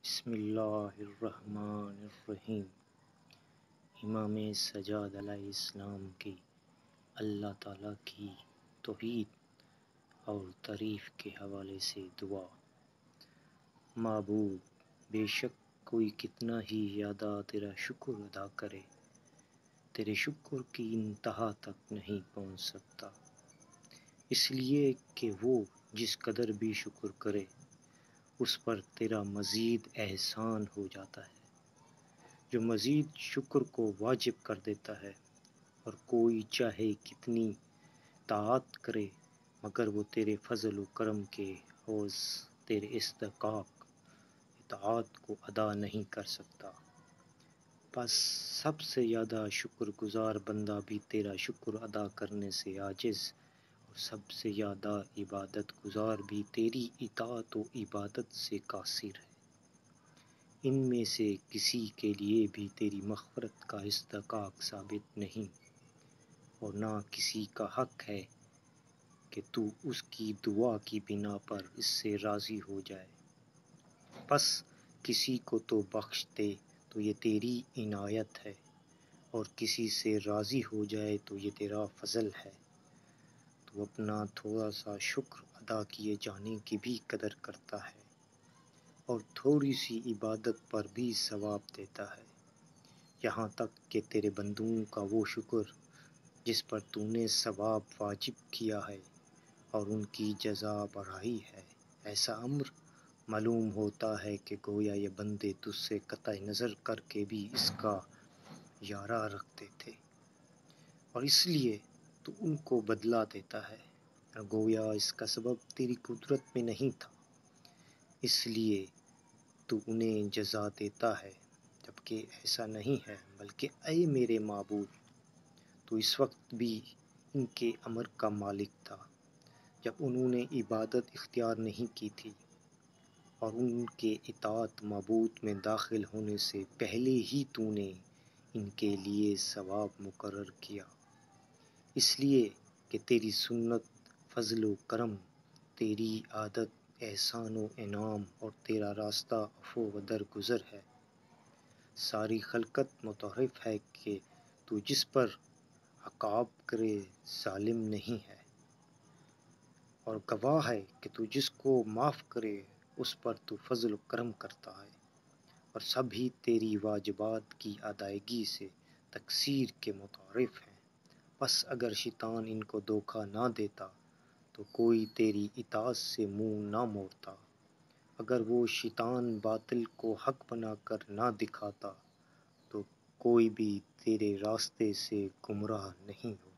بسم اللہ الرحمن الرحیم۔ امام سجاد علیہ السلام کی اللہ تعالیٰ کی توحید اور تعریف کے حوالے سے دعا۔ معبود، بے شک کوئی کتنا ہی زیادہ تیرا شکر ادا کرے، تیرے شکر کی انتہا تک نہیں پہنچ سکتا، اس لیے کہ وہ جس قدر بھی شکر کرے اس پر تیرا مزید احسان ہو جاتا ہے، جو مزید شکر کو واجب کر دیتا ہے۔ اور کوئی چاہے کتنی طاعت کرے مگر وہ تیرے فضل و کرم کے عوض تیرے استحقاق اطاعت کو ادا نہیں کر سکتا۔ بس سب سے زیادہ شکر گزار بندہ بھی تیرا شکر ادا کرنے سے عاجز، اور سب سے زیادہ عبادت گزار بھی تیری اطاعت و عبادت سے قاصر ہے۔ ان میں سے کسی کے لیے بھی تیری مغفرت کا استحقاق ثابت نہیں، اور نہ کسی کا حق ہے کہ تو اس کی دعا کی بنا پر اس سے راضی ہو جائے۔ بس کسی کو تو بخش دے تو یہ تیری عنایت ہے، اور کسی سے راضی ہو جائے تو یہ تیرا فضل ہے۔ تو اپنا تھوڑا سا شکر ادا کیے جانے کی بھی قدر کرتا ہے، اور تھوڑی سی عبادت پر بھی ثواب دیتا ہے، یہاں تک کہ تیرے بندوں کا وہ شکر جس پر تو نے ثواب واجب کیا ہے اور ان کی جزا بڑھائی ہے۔ ایسا امر معلوم ہوتا ہے کہ گویا یہ بندے تجھ سے قطع نظر کر کے بھی اس کا یارہ رکھتے تھے، اور اس لیے تو ان کو بدلہ دیتا ہے، اور گویا اس کا سبب تیری قدرت میں نہیں تھا، اس لیے تو انہیں جزا دیتا ہے، جبکہ ایسا نہیں ہے۔ بلکہ اے میرے معبود، تو اس وقت بھی ان کے امر کا مالک تھا جب انہوں نے عبادت اختیار نہیں کی تھی، اور ان کے اطاعت معبود میں داخل ہونے سے پہلے ہی تو نے ان کے لیے ثواب مقرر کیا، اس لیے کہ تیری سنت فضل و کرم، تیری عادت احسان و انعام، اور تیرا راستہ عفو و درگزر ہے۔ ساری خلقت متعارف ہے کہ تو جس پر عقاب کرے ظالم نہیں ہے، اور گواہ ہے کہ تو جس کو معاف کرے اس پر تو فضل و کرم کرتا ہے، اور سب ہی تیری واجبات کی ادائیگی سے تقصیر کے متعارف ہیں۔ بس اگر شیطان ان کو دھوکہ نہ دیتا تو کوئی تیری اطاعت سے منہ نہ موڑتا، اگر وہ شیطان باطل کو حق بنا کر نہ دکھاتا تو کوئی بھی تیرے راستے سے گمراہ نہیں ہو۔